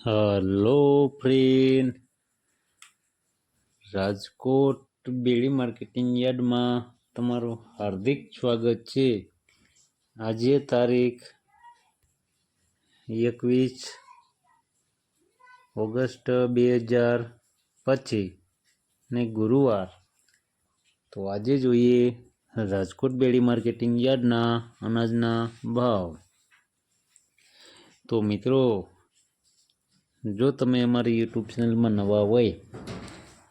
Hello friend, Rajkot બેડી marketing યાર્ડમાં તમારું હાર્દિક સ્વાગત છે। આજે તારીખ 21 ઓગસ્ટ 2025 ને ગુરુવાર। તો આજે જોઈએ રાજકોટ બેડી માર્કેટિંગ યાર્ડના અનાજના ભાવ। તો મિત્રો, જો તમે અમારી યુટ્યુબ ચેનલમાં નવા હોય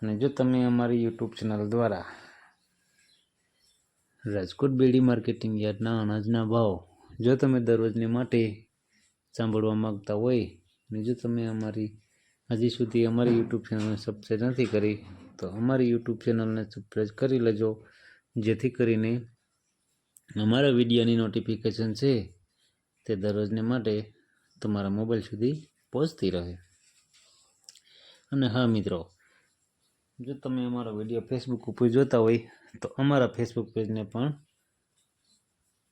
અને જો તમે અમારી યુટ્યુબ ચેનલ દ્વારા રાજકોટ બેડી માર્કેટિંગ યાર્ડના અનાજના ભાવ જો તમે દરરોજને માટે સાંભળવા માગતા હોય અને જો તમે હજી સુધી અમારી યુટ્યુબ ચેનલને સબસ્ક્રાઈબ નથી કરી તો અમારી યુટ્યુબ ચેનલને સબસ્ક્રાઈબ કરી લેજો, જેથી કરીને અમારા વિડીયોની નોટિફિકેશન છે તે દરરોજને માટે તમારા મોબાઈલ સુધી પહોંચતી રહે। અને હા મિત્રો, જો તમે અમારો વિડીયો ફેસબુક ઉપર જોતા હોય તો અમારા ફેસબુક પેજને પણ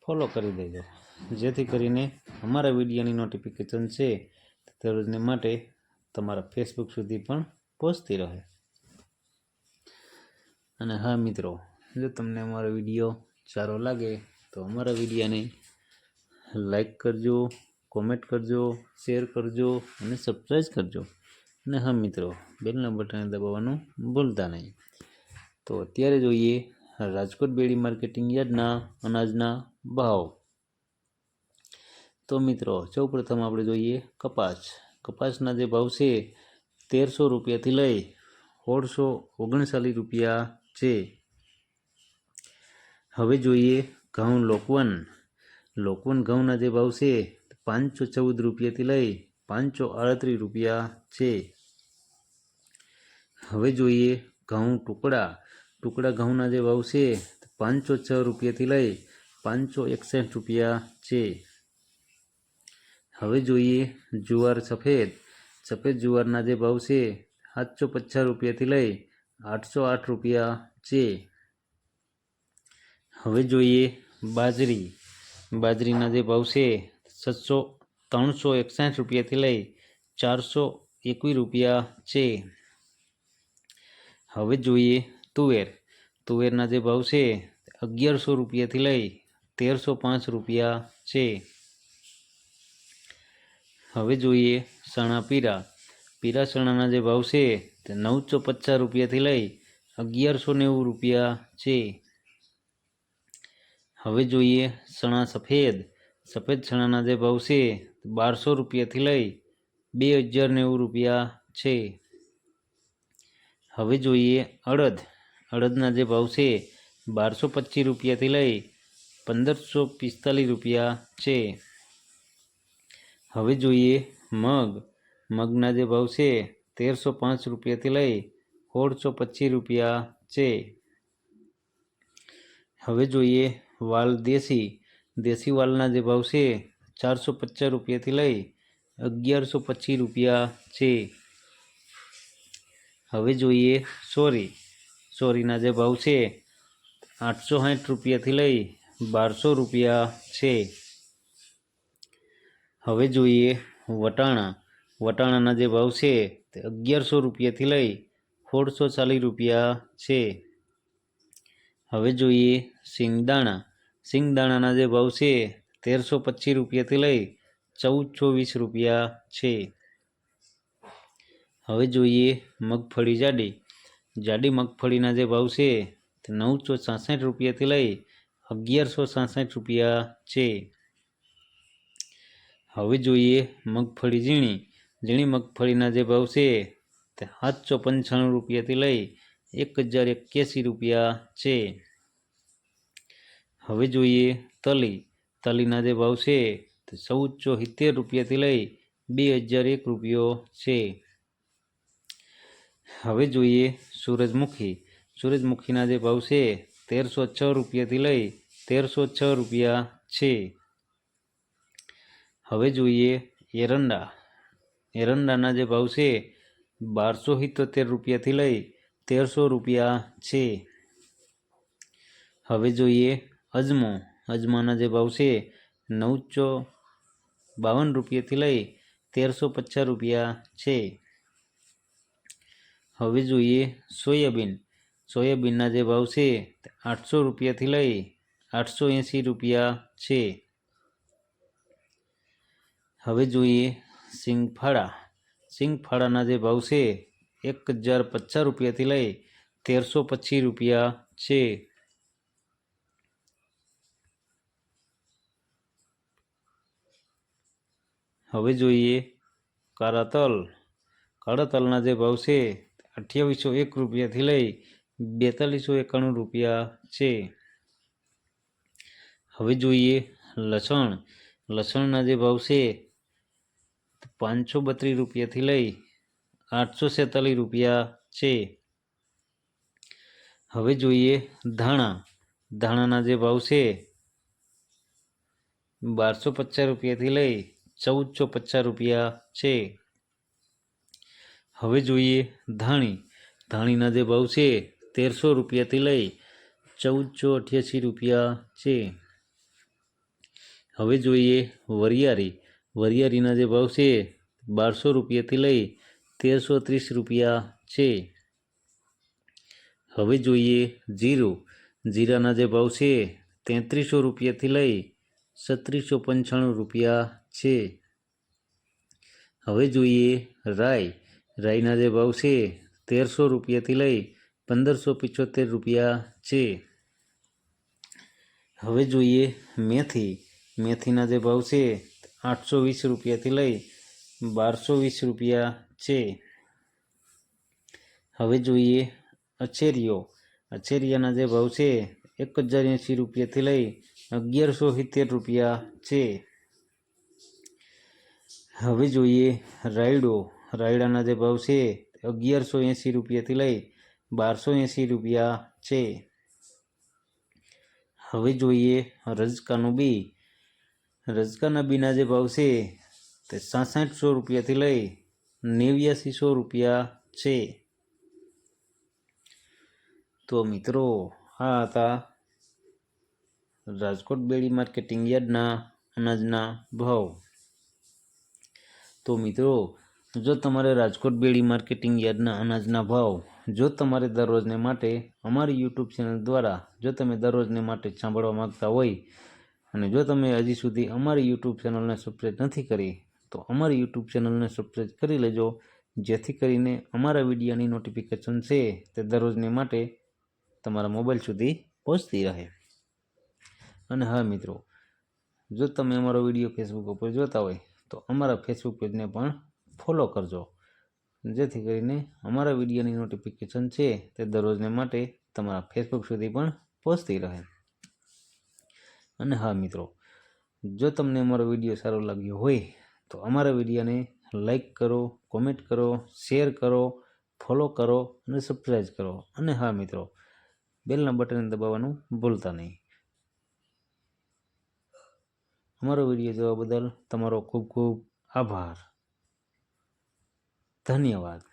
ફોલો કરી દેજો, જેથી કરીને અમારા વિડીયોની નોટિફિકેશન છે તે દરરોજને માટે તમારા ફેસબુક સુધી પણ પહોંચતી રહે। અને હા મિત્રો, જો તમને અમારો વિડીયો સારો લાગે તો અમારા વિડીયોને લાઈક કરજો, કોમેન્ટ કરજો, શેર કરજો અને સબસ્ક્રાઈબ કરજો। અને હા મિત્રો, બેલના બટન દબાવવાનું ભૂલતા નહીં। તો અત્યારે જોઈએ રાજકોટ બેડી માર્કેટિંગ યાર્ડના અનાજના ભાવ। તો મિત્રો, સૌપ્રથમ આપણે જોઈએ કપાસના જે ભાવ છે 1300 રૂપિયાથી લઈ 1639 રૂપિયા છે। હવે જોઈએ ઘઉં લોકવન ઘઉંના જે ભાવ છે 514 રૂપિયાથી લઈ 538 રૂપિયા છે। હવે જોઈએ ઘઉં ટુકડા ઘઉંના જે ભાવ છે 506 રૂપિયાથી લઈ 561 રૂપિયા છે। હવે જોઈએ જુવાર સફેદ જુવારના જે ભાવ છે 750 રૂપિયાથી લઈ 808 રૂપિયા છે। હવે જોઈએ બાજરીના જે ભાવ છે 361 રૂપિયાથી લઈ 421 રૂપિયા છે। હવે જોઈએ તુવેરના જે ભાવ છે 1100 રૂપિયાથી લઈ 1305 રૂપિયા છે। હવે જોઈએ પીરા ચણાના જે ભાવ છે તે 950 રૂપિયાથી લઈ 1190 રૂપિયા છે। હવે જોઈએ ચણા સફેદ ચણાના જે ભાવ છે 1200 રૂપિયાથી લઈ 2090 રૂપિયા છે। હવે જોઈએ અડદના જે ભાવ છે 1225 રૂપિયાથી લઈ 1545 રૂપિયા છે। હવે જોઈએ મગના જે ભાવ છે 1305 રૂપિયાથી લઈ 1625 રૂપિયા છે। હવે જોઈએ દેશી વાલના જે ભાવ છે 450 રૂપિયાથી લઈ 1125 રૂપિયા છે। હવે જોઈએ સોરીના જે ભાવ છે 860 રૂપિયાથી લઈ 1200 રૂપિયા છે। હવે જોઈએ વટાણાના જે ભાવ છે તે 1100 રૂપિયાથી લઈ 1640 રૂપિયા છે। હવે જોઈએ સિંગદાણાના જે ભાવ છે 1325 રૂપિયાથી લઈ 1420 રૂપિયા છે। હવે જોઈએ જાડી મગફળીના જે ભાવ છે તે 966 રૂપિયાથી લઈ 1166 રૂપિયા છે। હવે જોઈએ ઝીણી મગફળીના જે ભાવ છે તે 795 રૂપિયાથી લઈ 1081 રૂપિયા છે। હવે જોઈએ તલીના જે ભાવ છે તે 1470 રૂપિયાથી લઈ 2001 રૂપિયો છે। હવે જોઈએ સૂરજમુખીના જે ભાવ છે 1306 રૂપિયાથી લઈ 1306 રૂપિયા છે। હવે જોઈએ એરંડાના જે ભાવ છે 1277 રૂપિયાથી લઈ 1300 રૂપિયા છે। હવે જોઈએ અજમાના જે ભાવ છે 952 રૂપિયાથી લઈ 1350 રૂપિયા છે। હવે જોઈએ સોયાબીન। સોયાબીનના જે ભાવ છે 800 રૂપિયાથી લઈ 880 રૂપિયા છે। હવે જોઈએ સિંગફાળા। સિંગફાળાના જે ભાવ છે 1050 રૂપિયાથી લઈ 1325 રૂપિયા છે। હવે જોઈએ કાળા તલ। કાળા તલના જે ભાવ છે 2801 રૂપિયાથી લઈ 4291 રૂપિયા છે। હવે જોઈએ લસણ। લસણના જે ભાવ છે 532 રૂપિયાથી લઈ 846 રૂપિયા છે। હવે જોઈએ ધાણા। ધાણાના જે ભાવ છે 1250 રૂપિયાથી લઈ 1450 રૂપિયા છે। હવે જોઈએ ધાણી। ધાણીના જે ભાવ છે 1300 રૂપિયાથી લઈ 1488 રૂપિયા છે। હવે જોઈએ વરિયાળી। વરિયાળીના જે ભાવ છે 1200 રૂપિયાથી લઈ 1330 રૂપિયા છે। હવે જોઈએ જીરું। જીરાના જે ભાવ છે 3300 રૂપિયાથી લઈ 3695 રૂપિયા છે। હવે જોઈએ રાઈ। રાઈના જે ભાવ છે 1300 રૂપિયાથી લઈ 1575 રૂપિયા છે। હવે જોઈએ મેથી। મેથીના જે ભાવ છે 820 રૂપિયાથી લઈ 1220 રૂપિયા છે। હવે જોઈએ અચેરીઓ। અચેરિયાના જે ભાવ છે 1080 રૂપિયાથી લઈ 1170 રૂપિયા છે। હવે જોઈએ રાયડો। રાયડાના જે ભાવ છે 1180 રૂપિયાથી લઈ 1280 રૂપિયા છે। હવે જોઈએ રજકાનું બી। રજકાના બીના જે ભાવ છે તે 6600 રૂપિયાથી લઈ 8900 રૂપિયા છે। તો મિત્રો આ હતા રાજકોટ બેડી માર્કેટિંગ યાર્ડના અનાજના ભાવ। તો મિત્રો જો તમારે રાજકોટ બેડી માર્કેટિંગ યાર્ડના અનાજના ભાવ જો તમારે દરરોજને માટે અમારી યુટ્યુબ ચેનલ દ્વારા જો તમે દરરોજને માટે સાંભળવા માગતા હોય અને જો તમે હજી સુધી અમારી યુટ્યુબ ચેનલને સબસ્ક્રાઈબ નથી કરી તો અમારી યુટ્યુબ ચેનલને સબસ્ક્રાઈબ કરી લેજો, જેથી કરીને અમારા વિડીયોની નોટિફિકેશન છે તે દરરોજને માટે તમારા મોબાઈલ સુધી પહોંચતી રહે। અને હા મિત્રો, જો તમે અમારો વિડીયો ફેસબુક ઉપર જોતા હોય તો અમારા ફેસબુક પેજને પણ ફોલો કરજો, જેથી કરીને અમારા વિડીયોની નોટિફિકેશન છે તે દરરોજને માટે તમારા ફેસબુક સુધી પણ પહોંચતી રહે। અને હા મિત્રો, જો તમને અમારો વિડીયો સારો લાગ્યો હોય તો અમારા વિડીયોને લાઈક કરો, કોમેન્ટ કરો, શેર કરો, ફોલો કરો અને સબસ્ક્રાઈબ કરો। અને હા મિત્રો, બેલના બટન દબાવવાનું ભૂલતા નહીં। અમારો વિડીયો જોવા બદલ તમારો ખૂબ ખૂબ આભાર। ધન્યવાદ।